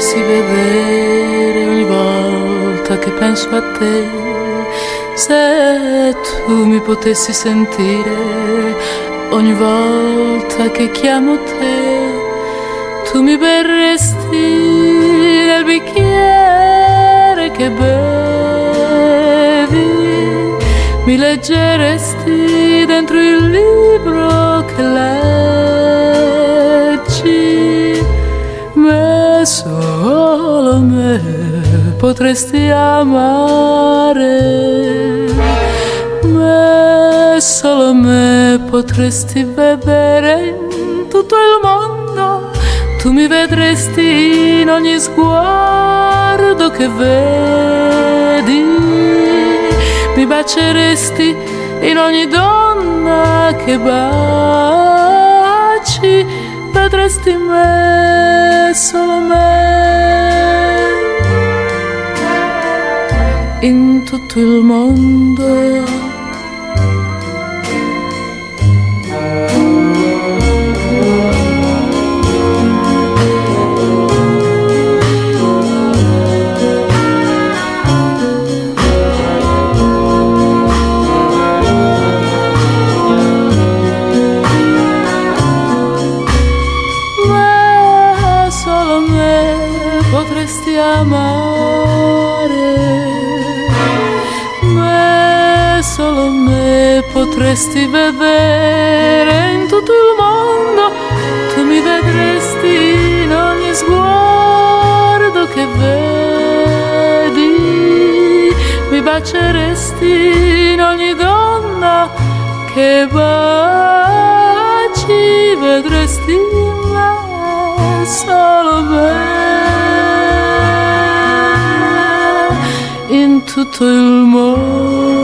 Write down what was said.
potessi vedere ogni volta che penso a te, se tu mi potessi sentire ogni volta che chiamo te, tu mi berresti nel bicchiere che bevi, mi leggeresti dentro il libro che leggi, me, solo me potresti amare, me, solo me potresti vedere in tutto il mondo, tu mi vedresti in ogni sguardo che vedi, mi baceresti in ogni donna che baci, vedresti me, solo me, in tutto il mondo. Potresti amare me, solo me potresti vedere in tutto il mondo, tu mi vedresti in ogni sguardo che vedi, mi baceresti in ogni donna che baci, vedresti me, solo me, in tutto il mondo.